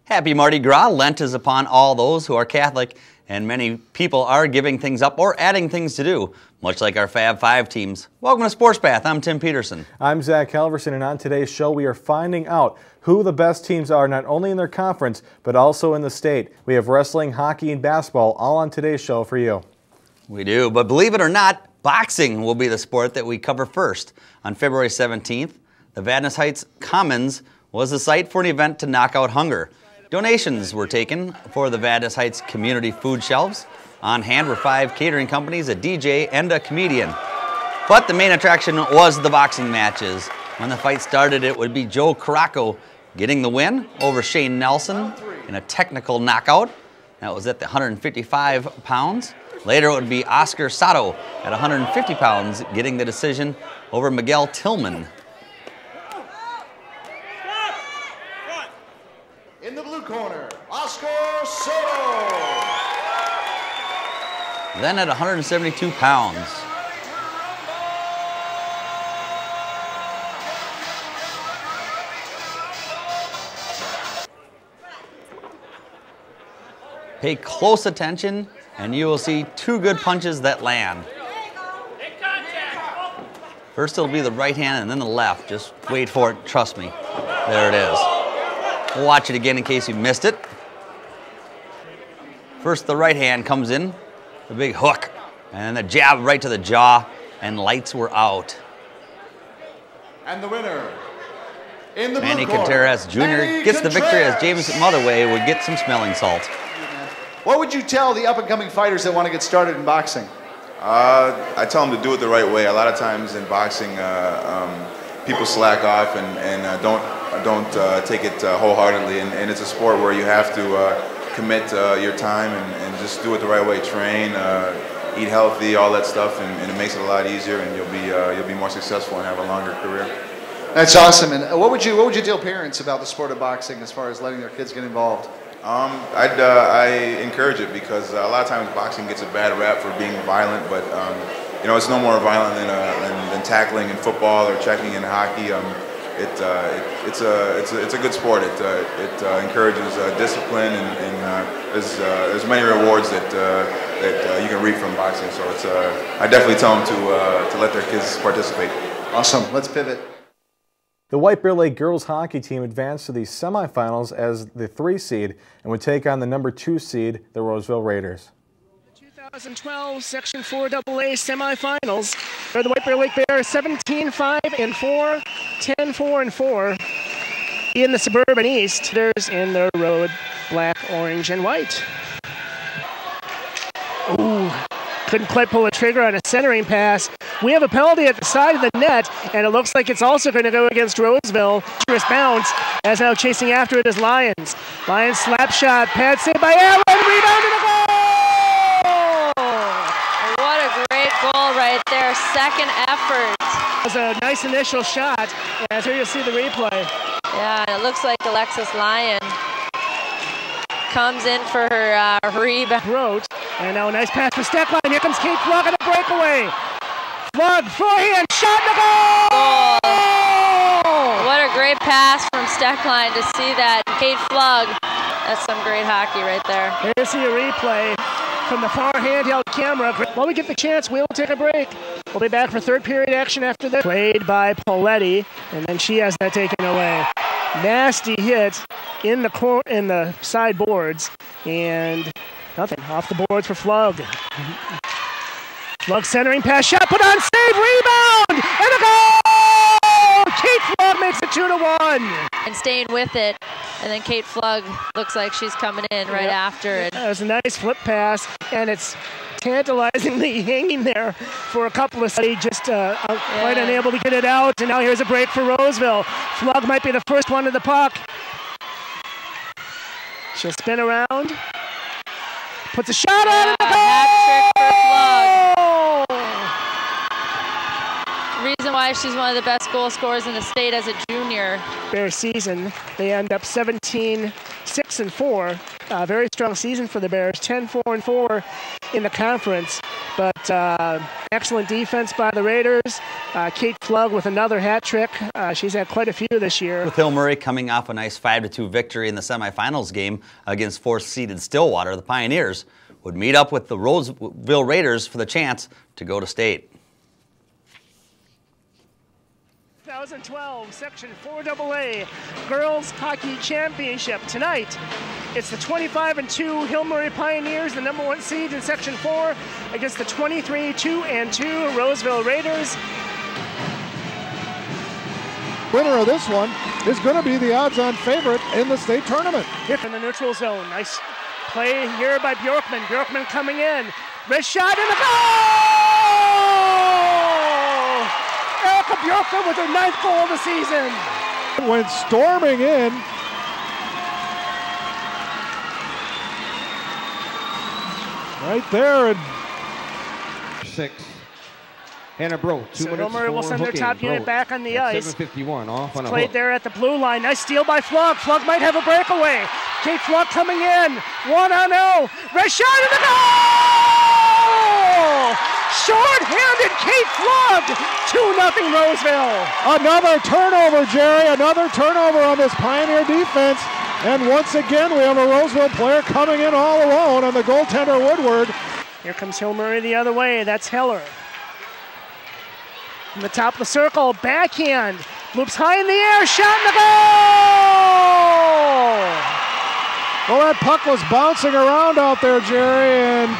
Happy Mardi Gras. Lent is upon all those who are Catholic, and many people are giving things up or adding things to do, much like our Fab Five teams. Welcome to Sports Path. I'm Tim Peterson. I'm Zach Halverson, and on today's show we are finding out who the best teams are, not only in their conference, but also in the state. We have wrestling, hockey, and basketball all on today's show for you. We do, but believe it or not, boxing will be the sport that we cover first. On February 17th, the Vadnais Heights Commons was the site for an event to knock out hunger. Donations were taken for the Vadnais Heights community food shelves. On hand were 5 catering companies, a DJ, and a comedian. But the main attraction was the boxing matches. When the fight started, it would be Joe Caraco getting the win over Shane Nelson in a technical knockout. That was at the 155 pounds. Later, it would be Oscar Sato at 150 pounds getting the decision over Miguel Tillman. In the blue corner, Oscar Soto. Then at 172 pounds, pay close attention and you will see 2 good punches that land. First it'll be the right hand and then the left. Just wait for it, trust me. There it is. We'll watch it again in case you missed it. First the right hand comes in, the big hook, and then the jab right to the jaw, and lights were out. And the winner, in the Manny blue corner, Contreras Jr. gets the victory as James Motherway would get some smelling salt. What would you tell the up-and-coming fighters that want to get started in boxing? I tell them to do it the right way. A lot of times in boxing, people slack off and don't take it wholeheartedly. And it's a sport where you have to commit your time and just do it the right way. Train, eat healthy, all that stuff, and it makes it a lot easier. And you'll be more successful and have a longer career. That's awesome. And what would you tell parents about the sport of boxing as far as letting their kids get involved? I encourage it because a lot of times boxing gets a bad rap for being violent, but it's no more violent than tackling in football or checking in hockey. It's a good sport. It encourages discipline and there's many rewards that you can reap from boxing. So I definitely tell them to let their kids participate. Awesome. Let's pivot. The White Bear Lake girls hockey team advanced to the semifinals as the 3 seed and would take on the number 2 seed, the Roseville Raiders. The 2012 Section 4 AA semifinals for the White Bear Lake Bears 17-5-4, 10-4-4 in the Suburban East. There's in the road black, orange, and white. Ooh, couldn't quite pull a trigger on a centering pass. We have a penalty at the side of the net, and it looks like it's also going to go against Roseville. Dangerous bounce, as now chasing after it is Lions. Lions slap shot, pad saved by Allen, rebound and a goal! What a great goal right there, second effort. It was a nice initial shot, as here you'll see the replay. Yeah, it looks like Alexis Lyon comes in for her rebound. And now a nice pass for Steckline. Here comes Kate Flug on a breakaway. Flug, forehand, shot in the goal! What a great pass from Steckline to see that. Kate Flug, that's some great hockey right there. Here's a replay from the far handheld camera. While we get the chance, we'll take a break. We'll be back for third period action after this. Played by Pauletti, and then she has that taken away. Nasty hit in the side boards, and nothing off the boards for Flug. Flug centering pass, shot put on, save, rebound, and a goal! Kate Flug makes it 2-1. And staying with it, and then Kate Flug looks like she's coming in right after. And that was a nice flip pass, and it's tantalizingly hanging there for a couple of seconds, just quite unable to get it out. And now here's a break for Roseville. Flug might be the first one to the puck. She'll spin around. Puts a shot on it. Hat trick for Flug. Reason why she's one of the best goal scorers in the state as a junior. Bear season, they end up 17-6-4. Very strong season for the Bears, 10-4-4 in the conference. But excellent defense by the Raiders. Kate Flug with another hat trick. She's had quite a few this year. With Hill Murray coming off a nice 5-2 victory in the semifinals game against fourth-seeded Stillwater, the Pioneers would meet up with the Roseville Raiders for the chance to go to state. 2012 Section 4AA Girls Hockey Championship. Tonight, it's the 25-2 Hill Murray Pioneers, the #1 seed in Section 4, against the 23-2 Roseville Raiders. Winner of this one is going to be the odds-on favorite in the state tournament. Hit in the neutral zone. Nice play here by Bjorkman. Bjorkman coming in. Wrist shot in the goal! Erica Bjorkman with her 9th goal of the season. Went storming in. Right there. And 6. Hannah Bro, 2 minutes. Hill Murray will send their top unit back on the ice. 7:51 off on a Played hook. there at the blue line. Nice steal by Flug. Flug might have a breakaway. Kate Flug coming in. 1-0. Wrist shot in the goal! Short-handed Kate Flug. 2-0 Roseville. another turnover, Jerry. Another turnover on this Pioneer defense. And once again, we have a Roseville player coming in all alone on the goaltender Woodward. Here comes Hill Murray the other way. That's Heller. From the top of the circle, backhand. Loops high in the air, shot in the goal! Well, that puck was bouncing around out there, Jerry, and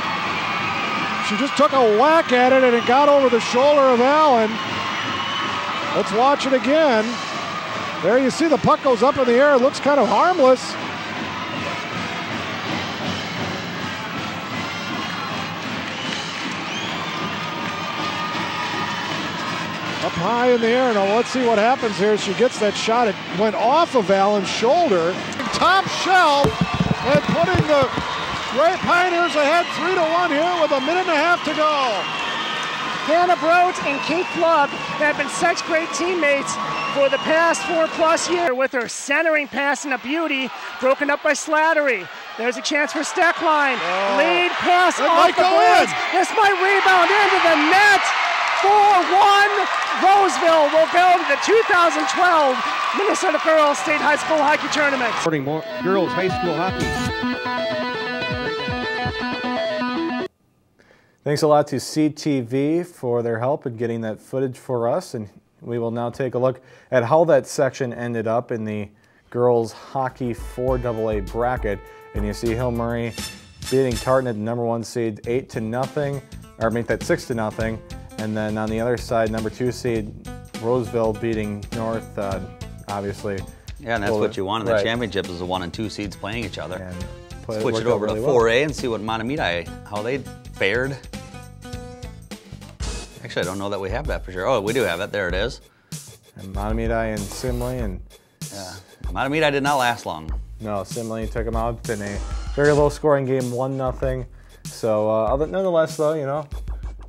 she just took a whack at it and it got over the shoulder of Allen. Let's watch it again. There you see the puck goes up in the air. It looks kind of harmless. Up high in the air. Now let's see what happens here. She gets that shot. It went off of Allen's shoulder. Top shelf and putting the Great Pioneers ahead 3-1 here with a minute and a half to go. Hannah Brote and Kate Flug have been such great teammates for the past 4+ years with her centering pass and a beauty, broken up by Slattery. There's a chance for Steckline. Lead pass off the boards. This might rebound into the net. 4-1. Roseville will go to the 2012 Minnesota Girls State High School Hockey Tournament. Girls High School Hockey. Thanks a lot to CTV for their help in getting that footage for us, and we will now take a look at how that section ended up in the girls hockey 4AA bracket. And you see Hill Murray beating Tartan at the #1 seed 8-0, or make that 6-0. And then on the other side, #2 seed Roseville beating North, obviously. Yeah, and that's what you want in the championship is the 1 and 2 seeds playing each other. And switch it over to 4A and see what Mahtomedi, how they fared. Actually, I don't know that we have that for sure. Oh, we do have it. There it is. And Mahtomedi and Simley, and yeah, Mahtomedi did not last long. No, Simley took them out in a very low-scoring game, 1-0. So, nonetheless, though, not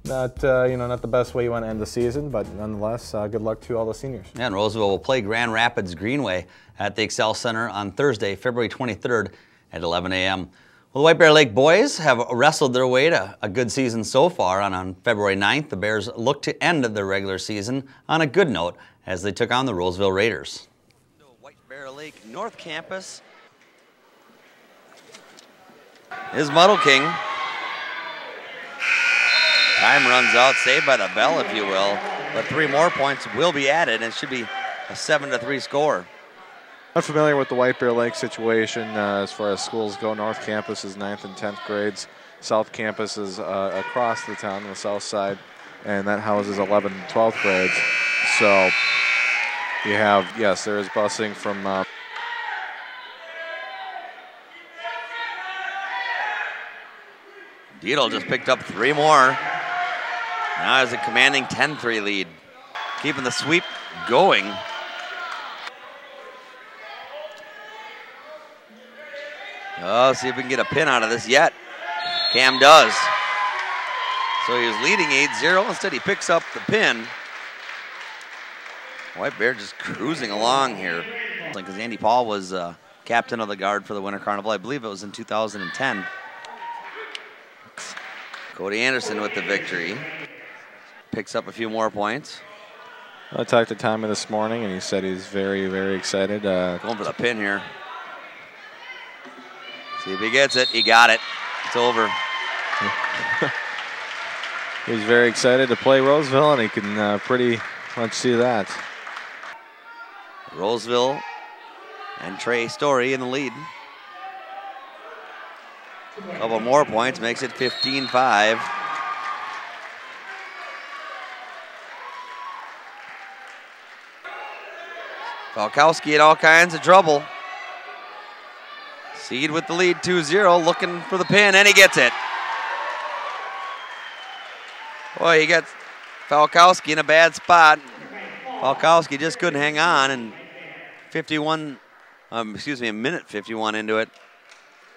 not the best way you want to end the season, but nonetheless, good luck to all the seniors. Yeah, and Roseville will play Grand Rapids Greenway at the Excel Center on Thursday, February 23rd at 11 a.m. Well, the White Bear Lake boys have wrestled their way to a good season so far, and on February 9th, the Bears look to end their regular season on a good note as they took on the Roseville Raiders. White Bear Lake North Campus is Muddle King. Time runs out, saved by the bell, if you will, but 3 more points will be added, and it should be a 7-3 score. I'm familiar with the White Bear Lake situation as far as schools go. North Campus is 9th and 10th grades. South Campus is across the town on the south side, and that houses 11th and 12th grades. So you have, yes, there is busing from Dietl just picked up 3 more. Now has a commanding 10-3 lead. Keeping the sweep going. Oh, see if we can get a pin out of this yet. Cam does. So he was leading 8-0. Instead, he picks up the pin. White Bear just cruising along here. Because Andy Paul was captain of the guard for the Winter Carnival. I believe it was in 2010. Cody Anderson with the victory. Picks up a few more points. I talked to Tommy this morning, and he said he's very, very excited. Going for the pin here. See if he gets it. He got it. It's over. He's very excited to play Roseville, and he can pretty much see that. Roseville and Trey Story in the lead. A couple more points makes it 15-5. Falkowski in all kinds of trouble. Seed with the lead 2-0, looking for the pin, and he gets it. Boy, he got Falkowski in a bad spot. Falkowski just couldn't hang on, and a minute 51 into it.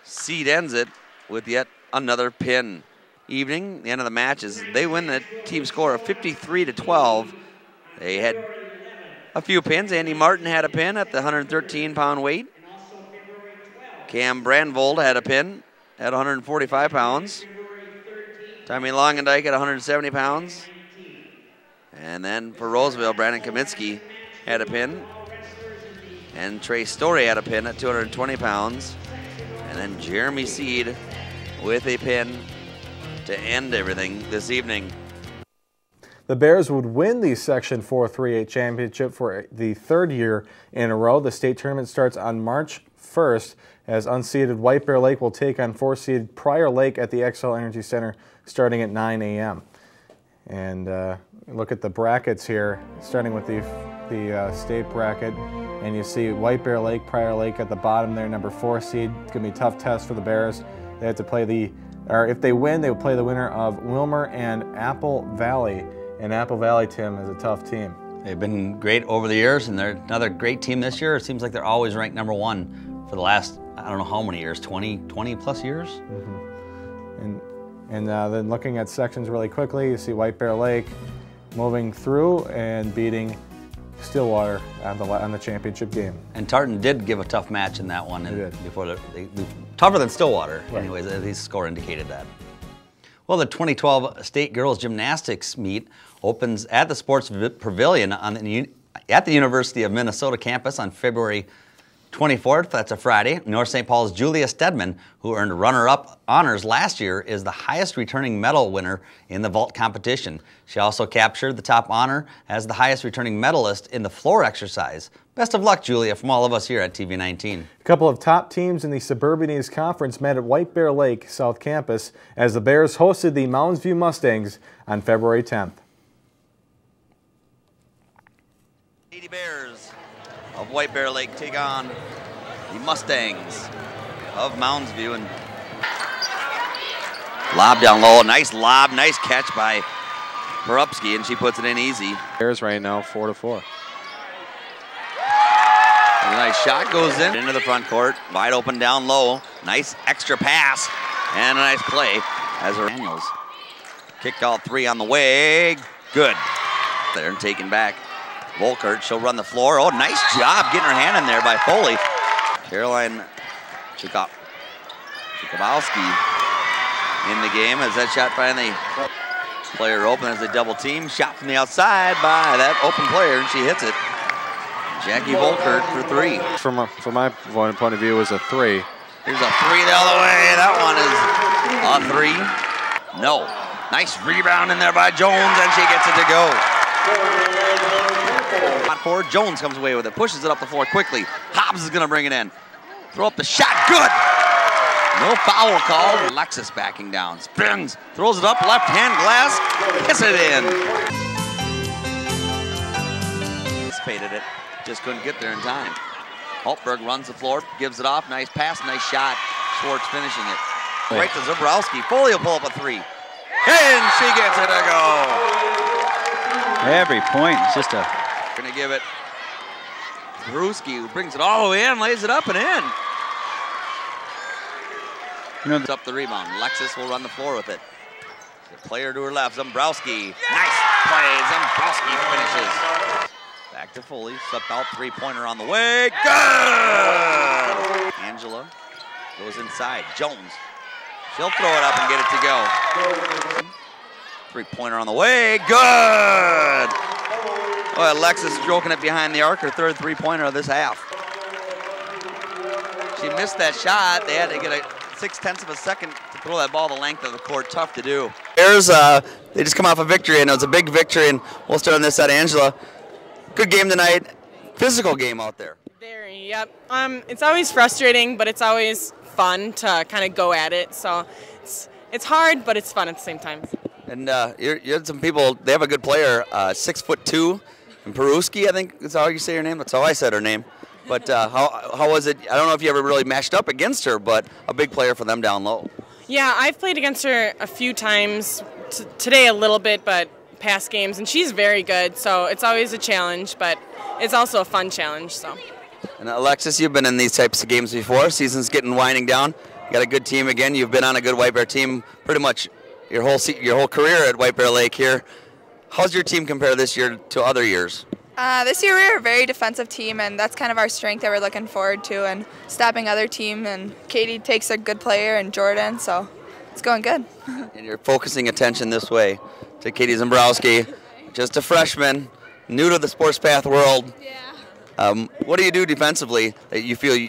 Seed ends it with yet another pin. Evening, the end of the match is they win the team score of 53-12. They had a few pins. Andy Martin had a pin at the 113-pound weight. Cam Brandvold had a pin at 145 pounds. Tommy Longendijk at 170 pounds. And then for Roseville, Brandon Kaminsky had a pin. And Trey Story had a pin at 220 pounds. And then Jeremy Seed with a pin to end everything this evening. The Bears would win the Section 4 3A championship for the third year in a row. The state tournament starts on March 1st as unseeded White Bear Lake will take on 4-seed Prior Lake at the Xcel Energy Center starting at 9 a.m. And look at the brackets here, starting with the state bracket. And you see White Bear Lake, Prior Lake at the bottom there, number 4 seed. It's going to be a tough test for the Bears. They have to play if they win, they will play the winner of Wilmer and Apple Valley. And Apple Valley, Tim, is a tough team. They've been great over the years, and they're another great team this year. It seems like they're always ranked number 1 for the last, I don't know how many years, 20 plus years? Mm-hmm. And then looking at sections really quickly, you see White Bear Lake moving through and beating Stillwater on the championship game. And Tartan did give a tough match in that one. They did. Before tougher than Stillwater, right. Anyways, at least the score indicated that. Well, the 2012 State Girls Gymnastics meet opens at the Sports Pavilion at the University of Minnesota campus on February 24th. That's a Friday. North St. Paul's Julia Stedman, who earned runner-up honors last year, is the highest returning medal winner in the vault competition. She also captured the top honor as the highest returning medalist in the floor exercise. Best of luck, Julia, from all of us here at TV19. A couple of top teams in the Suburban East Conference met at White Bear Lake South Campus as the Bears hosted the Mounds View Mustangs on February 10th. 80 Bears of White Bear Lake take on the Mustangs of Mounds View, and lob down low, nice lob, nice catch by Borupski, and she puts it in easy. Bears right now 4-4. A nice shot goes into the front court, wide open down low, nice extra pass, and a nice play as Daniels kicked all 3 on the way, good. There and taken back. Volkert, she'll run the floor. Oh, nice job getting her hand in there by Foley. Caroline Chikowski in the game as that shot finally player open as they double team. Shot from the outside by that open player, and she hits it. Jackie Volkert for 3. From my point of view, it was a 3. Here's a 3 the other way. That one is a 3. No. Nice rebound in there by Jones, and she gets it to go. Forward, Jones comes away with it, pushes it up the floor quickly. Hobbs is going to bring it in. Throw up the shot, good! No foul called. Alexis backing down, spins, throws it up, left hand glass, hits it in. Anticipated it, just couldn't get there in time. Holtberg runs the floor, gives it off, nice pass, nice shot. Schwartz finishing it. Right to Zabrowski, Foley will pull up a 3. And she gets it to go. Every point is just a... Gonna give it Brewski, who brings it all the way in, lays it up and in. It's up the rebound. Alexis will run the floor with it. The player to her left, Zombrowski. Nice play. Zombrowski finishes. Back to Foley. Step out, 3-pointer on the way. Good! Angela goes inside. Jones She'll throw it up and get it to go. Three-pointer on the way. Good! Oh, Alexis stroking it behind the arc, her third three-pointer of this half. She missed that shot. They had to get a 0.6 of a second to throw that ball the length of the court. Tough to do. Bears, they just come off a victory, and it was a big victory, and we'll start on this side. Angela, good game tonight. Physical game out there. Very, yep. It's always frustrating, but it's always fun to kind of go at it. So it's hard, but it's fun at the same time. And you had some people, they have a good player, 6'2", and Peruski, I think is how you say her name. That's how I said her name. But how was it? I don't know if you ever really matched up against her, but a big player for them down low. Yeah, I've played against her a few times, today a little bit, but past games, and she's very good. So it's always a challenge, but it's also a fun challenge. So. And Alexis, you've been in these types of games before. Season's winding down. You got a good team again. You've been on a good White Bear team pretty much your whole career at White Bear Lake here. How's your team compare this year to other years? This year we're a very defensive team, and that's kind of our strength that we're looking forward to, and stopping other team. And Katie takes a good player, and Jordan, so it's going good. And you're focusing attention this way to Katie Zimbrowski, just a freshman, new to the sports path world. Yeah. What do you do defensively that you feel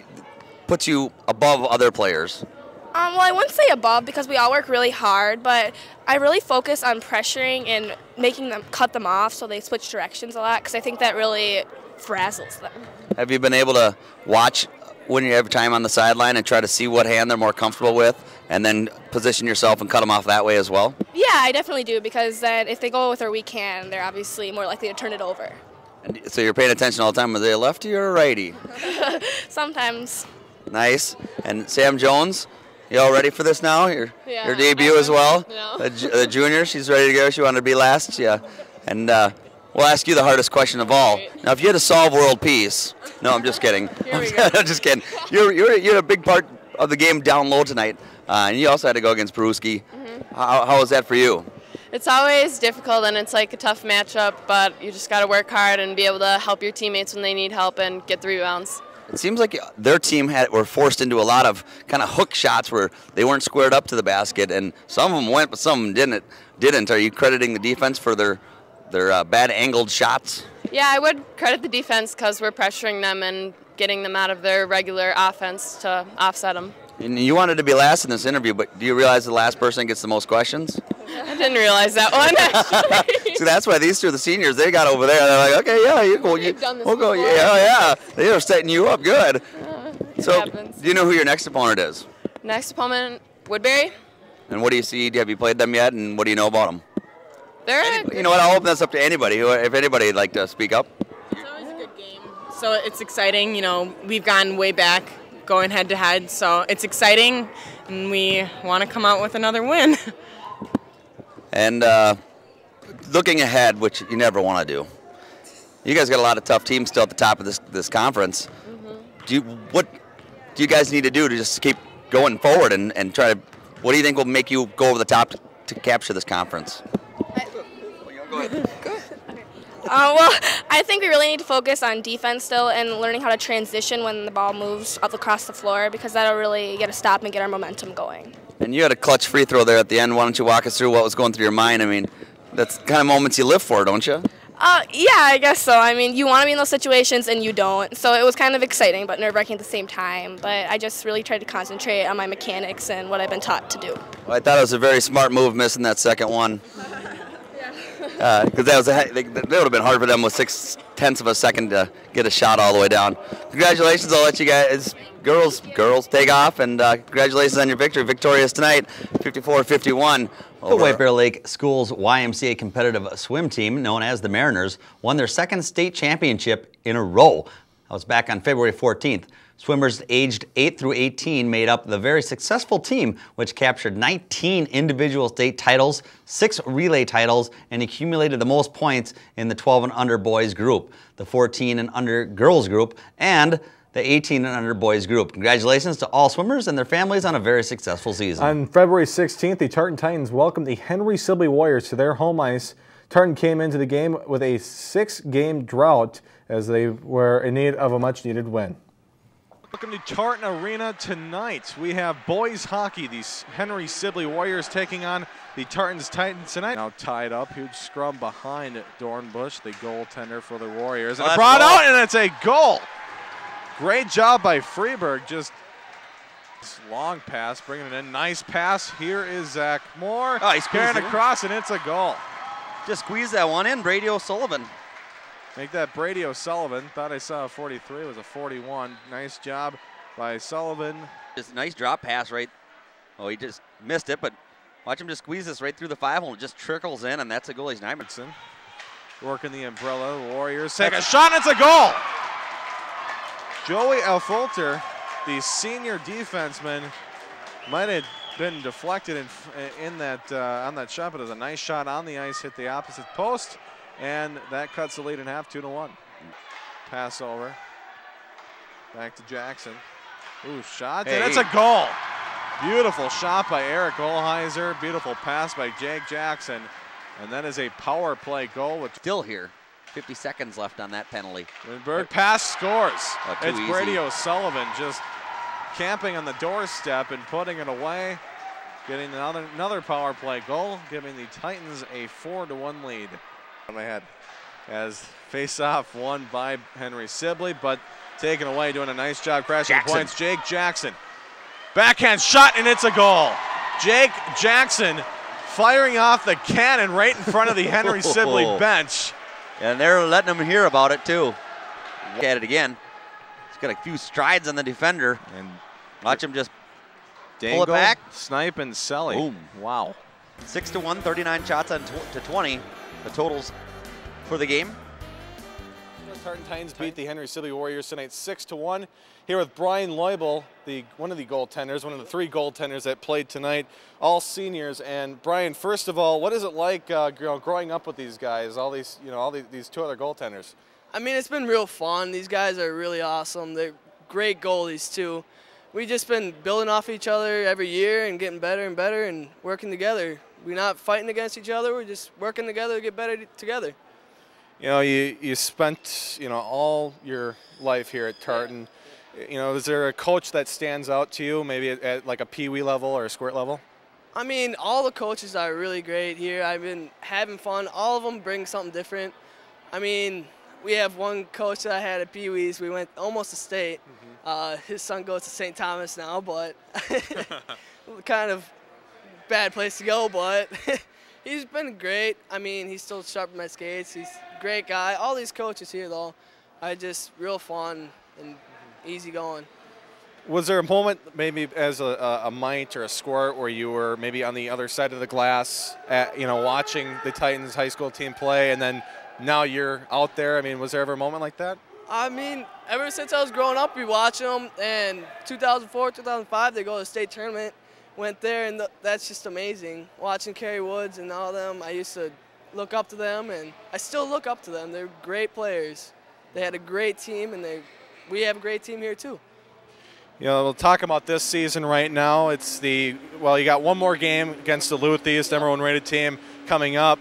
puts you above other players? Well, I wouldn't say above because we all work really hard, but I really focus on pressuring and making them cut them off so they switch directions a lot because I think that really frazzles them. Have you been able to watch when you have time on the sideline and try to see what hand they're more comfortable with and then position yourself and cut them off that way as well? Yeah, I definitely do because then if they go with their weak hand, they're obviously more likely to turn it over. And so you're paying attention all the time. Are they a lefty or a righty? Sometimes. Nice. And Sam Jones? You all ready for this now? Your debut as well? No. The junior, she's ready to go. She wanted to be last. Yeah. And we'll ask you the hardest question of all. Now, if you had to solve world peace, no, I'm just kidding. I'm just kidding. You're a big part of the game down low tonight, and you also had to go against Peruski. Mm-hmm. How was that for you? It's always difficult, and it's like a tough matchup, but you just got to work hard and be able to help your teammates when they need help and get the rebounds. It seems like their team were forced into a lot of kind of hook shots where they weren't squared up to the basket, and some of them went, but some of them didn't. Are you crediting the defense for their bad angled shots? Yeah, I would credit the defense because we're pressuring them and getting them out of their regular offense to offset them. And you wanted to be last in this interview, but do you realize the last person gets the most questions? I didn't realize that one, actually. See, that's why these two, the seniors, they got over there. They're like, okay, yeah, you go. We'll go. Yeah. They are setting you up good. So, do you know who your next opponent is? Next opponent, Woodbury. And what do you see? Have you played them yet? And what do you know about them? You know what? I'll open this up to anybody. If anybody would like to speak up. It's always a good game. So it's exciting. You know, we've gone way back, going head to head. So it's exciting, and we want to come out with another win. And looking ahead, which you never want to do, you guys got a lot of tough teams still at the top of this conference. Mm-hmm. What do you guys need to do to just keep going forward and try to? What do you think will make you go over the top to capture this conference? Go ahead. Well, I think we really need to focus on defense still and learning how to transition when the ball moves up across the floor because that'll really get a stop and get our momentum going. And you had a clutch free throw there at the end. Why don't you walk us through what was going through your mind? I mean, that's the kind of moments you live for, don't you? Yeah, I guess so. I mean, you want to be in those situations and you don't. So it was kind of exciting but nerve-wracking at the same time. But I just really tried to concentrate on my mechanics and what I've been taught to do. Well, I thought it was a very smart move missing that second one. Because that would have been hard for them with 0.6 of a second to get a shot all the way down. Congratulations. I'll let you guys, girls take off, and congratulations on your victory. Victorious tonight, 54-51. The White Bear Lake Schools YMCA competitive swim team, known as the Mariners, won their second state championship in a row. That was back on February 14th. Swimmers aged 8 through 18 made up the very successful team, which captured 19 individual state titles, 6 relay titles, and accumulated the most points in the 12 and under boys group, the 14 and under girls group, and the 18 and under boys group. Congratulations to all swimmers and their families on a very successful season. On February 16th, the Tartan Titans welcomed the Henry Sibley Warriors to their home ice. Tartan came into the game with a 6-game drought as they were in need of a much-needed win. Welcome to Tartan Arena tonight. We have boys hockey. The Henry Sibley Warriors taking on the Tartans Titans tonight. Now tied up, huge scrum behind Dornbush, the goaltender for the Warriors. And brought out, and it's a goal. Great job by Freeberg. Just long pass, bringing it in. Nice pass. Here is Zach Moore. Oh, he's carrying across, and it's a goal. Just squeeze that one in, Brady O'Sullivan. Make that Brady O'Sullivan. Thought I saw a 43. It was a 41. Nice job by Sullivan. Just a nice drop pass right. Oh, he just missed it, but watch him just squeeze this right through the 5-hole. It just trickles in, and that's a goal. He's Nymanson. Working the umbrella. The Warriors take a shot, and it's a goal. Joey Alfolter, the senior defenseman, might have been deflected in that on that shot, but it was a nice shot on the ice, hit the opposite post. And that cuts the lead in half, 2-1. Pass over. Back to Jackson. Ooh, shot. And it's a goal. Beautiful shot by Eric Olheiser. Beautiful pass by Jake Jackson. And that is a power play goal. With still here. 50 seconds left on that penalty. Lindbergh pass scores. Oh, it's easy. Brady O'Sullivan just camping on the doorstep and putting it away. Getting another power play goal, giving the Titans a 4-1 lead. On my head as face-off won by Henry Sibley, but taken away, doing a nice job crashing the points. Jake Jackson, backhand shot, and it's a goal. Jake Jackson firing off the cannon right in front of the Henry Sibley bench. And they're letting him hear about it too. Look at it again. He's got a few strides on the defender, and watch him just pull it back. Snipe and Selly. Boom. Wow. 6-1, 39 shots on to 20. The totals for the game. The Tartan Titans beat the Henry Sibley Warriors tonight 6-1. Here with Brian Leubel, one of the goaltenders, one of the 3 goaltenders that played tonight, all seniors. And Brian, first of all, what is it like growing up with these guys, all these 2 other goaltenders? I mean, it's been real fun. These guys are really awesome. They're great goalies too. We've just been building off each other every year and getting better and better and working together. We're not fighting against each other. We're just working together to get better together. You know, you spent, all your life here at Tartan. Is there a coach that stands out to you, maybe at like a pee-wee level or a squirt level? I mean, all the coaches are really great here. I've been having fun. All of them bring something different. I mean, we have one coach that I had at Pee-wees. We went almost to state. His son goes to St. Thomas now, but kind of bad place to go, but he's been great. I mean, he's still sharp in my skates. He's a great guy. All these coaches here, though, are just real fun and easy going. Was there a moment maybe as a mite or a squirt where you were maybe on the other side of the glass, watching the Titans high school team play, and then now you're out there? I mean, was there ever a moment like that? I mean, ever since I was growing up, we watched them, and 2004, 2005, they go to the state tournament. Went there, and that's just amazing. Watching Kerry Woods and all them, I used to look up to them, and I still look up to them. They're great players. They had a great team, and we have a great team here too. We'll talk about this season right now. It's you got one more game against the Luthies, number 1 rated team, coming up.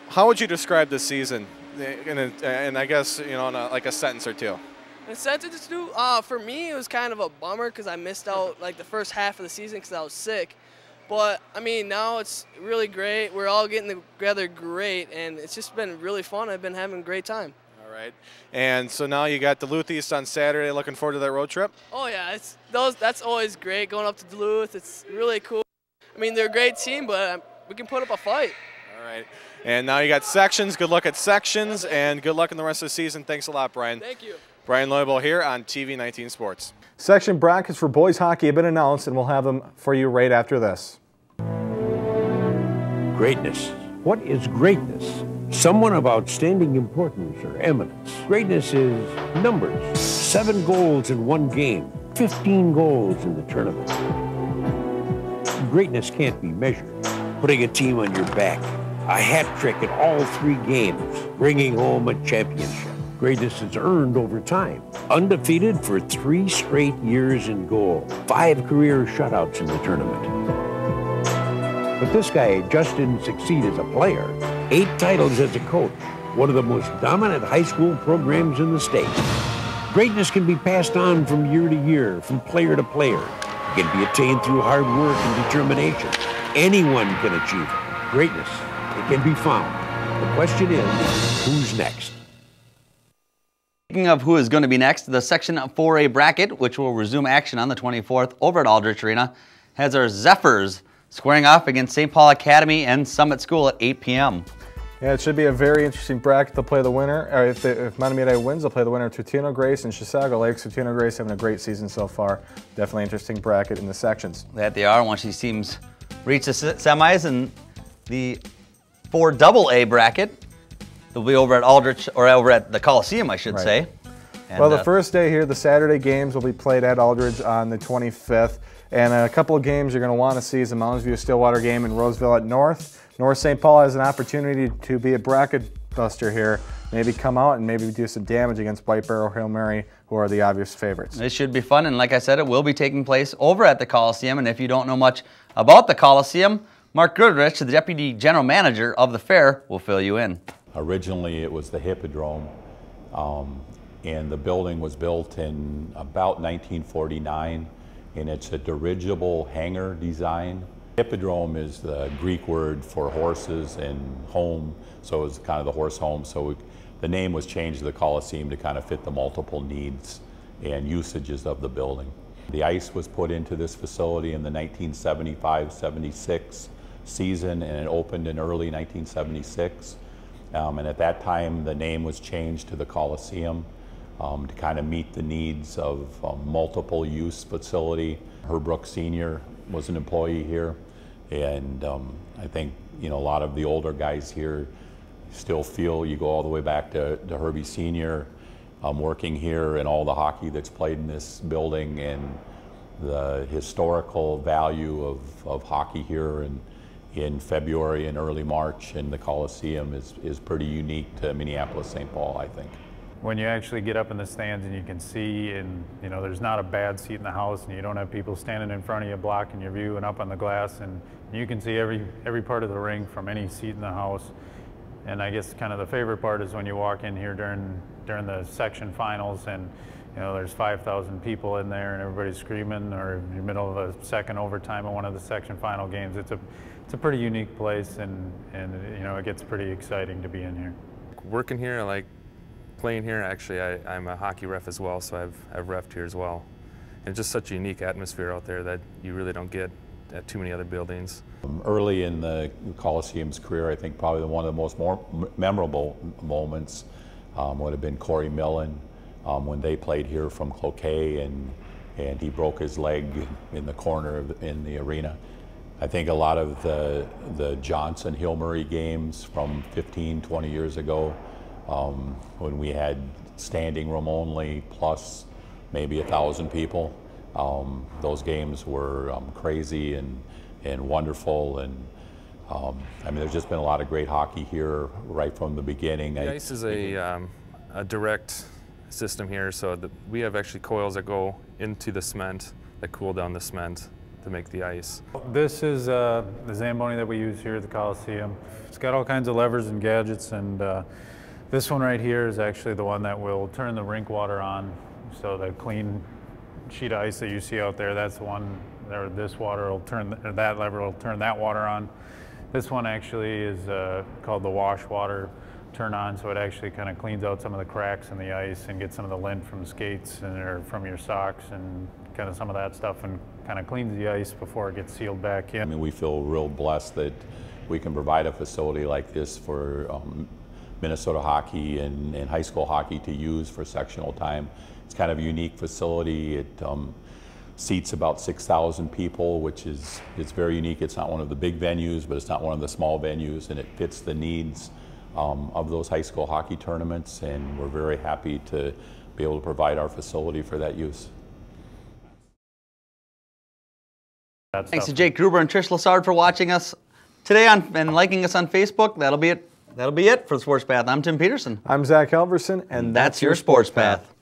How would you describe this season? And I guess, in a sentence or two. In a sentence or two, for me, it was kind of a bummer because I missed out like the first half of the season because I was sick. But, I mean, now it's really great. We're all getting together great, and it's just been really fun. I've been having a great time. All right. And so now you got Duluth East on Saturday. Looking forward to that road trip? Oh, yeah. That's always great, going up to Duluth. It's really cool. I mean, they're a great team, but we can put up a fight. All right. And now you got sections. Good luck at sections, and good luck in the rest of the season. Thanks a lot, Brian. Thank you. Brian Leubel here on TV 19 Sports. Section brackets for boys hockey have been announced, and we'll have them for you right after this. Greatness. What is greatness? Someone of outstanding importance or eminence. Greatness is numbers. 7 goals in 1 game, 15 goals in the tournament. Greatness can't be measured. Putting a team on your back, a hat trick in all 3 games, bringing home a championship. Greatness is earned over time. Undefeated for 3 straight years in goal. 5 career shutouts in the tournament. But this guy just didn't succeed as a player. 8 titles as a coach. One of the most dominant high school programs in the state. Greatness can be passed on from year to year, from player to player. It can be attained through hard work and determination. Anyone can achieve it. Greatness, it can be found. The question is, who's next? Speaking of who is going to be next, the Section 4A bracket, which will resume action on the 24th over at Aldrich Arena, has our Zephyrs squaring off against St. Paul Academy and Summit School at 8 p.m. Yeah, it should be a very interesting bracket. They'll play the winner, or if Matamidi wins, they'll play the winner of Totino Grace and Chisago Lake. Totino Grace having a great season so far. Definitely interesting bracket in the sections. That they are. Once these teams reach the semis and the 4AA bracket, they'll be over at Aldrich, or over at the Coliseum, I should say. And, well, the first day here, the Saturday games will be played at Aldridge on the 25th. And a couple of games you're going to want to see is the Mounds View-Stillwater game in Roseville at North. North St. Paul has an opportunity to be a bracket buster here. Maybe come out and maybe do some damage against White Bear or Hail Mary, who are the obvious favorites. This should be fun, and like I said, it will be taking place over at the Coliseum. And if you don't know much about the Coliseum, Mark Goodrich, the Deputy General Manager of the fair, will fill you in. Originally, it was the Hippodrome, and the building was built in about 1949, and it's a dirigible hangar design. Hippodrome is the Greek word for horses, and home, so it's kind of the horse home. So the name was changed to the Coliseum to kind of fit the multiple needs and usages of the building. The ice was put into this facility in the 1975-76 season, and it opened in early 1976. And at that time, the name was changed to the Coliseum to kind of meet the needs of multiple use facility. Herb Brooks Sr. was an employee here, and I think a lot of the older guys here still feel, you go all the way back to Herbie Sr. Working here, and all the hockey that's played in this building, and the historical value of hockey here in February and early March in the Coliseum is pretty unique to Minneapolis, St. Paul, I think. When you actually get up in the stands and you can see, and there's not a bad seat in the house, and you don't have people standing in front of you blocking your view and up on the glass, and you can see every part of the ring from any seat in the house. And I guess kind of the favorite part is when you walk in here during the section finals, and there's 5,000 people in there and everybody's screaming, or in the middle of a second overtime of one of the section final games. It's a pretty unique place, and it gets pretty exciting to be in here. Working here, I like playing here. Actually, I'm a hockey ref as well, so I've reffed here as well. And just such a unique atmosphere out there that you really don't get at too many other buildings. Early in the Coliseum's career, I think probably one of the most memorable moments would have been Corey Millen when they played here from Cloquet, and he broke his leg in the corner in the arena. I think a lot of the Johnson-Hill Murray games from 15, 20 years ago, when we had standing room only plus maybe 1,000 people. Those games were crazy and wonderful, and I mean, there's just been a lot of great hockey here right from the beginning. The ice is a direct system here, so we have actually coils that go into the cement that cool down the cement to make the ice. This is the Zamboni that we use here at the Coliseum. It's got all kinds of levers and gadgets, and this one right here is actually the one that will turn the rink water on. So the clean sheet of ice that you see out there, that's the one, or this water will turn, or that lever will turn that water on. This one actually is called the wash water turn on, so it actually kind of cleans out some of the cracks in the ice and gets some of the lint from skates or from your socks and kind of some of that stuff, and kind of cleans the ice before it gets sealed back in. I mean, we feel real blessed that we can provide a facility like this for Minnesota hockey and high school hockey to use for sectional time. It's kind of a unique facility. It seats about 6,000 people, which is very unique. It's not one of the big venues, but it's not one of the small venues, and it fits the needs of those high school hockey tournaments, and we're very happy to be able to provide our facility for that use. Thanks to Jake Gruber and Trish Lassard for watching us today and liking us on Facebook. That'll be it for the Sports Path. I'm Tim Peterson. I'm Zach Halverson, and that's your Sports Path.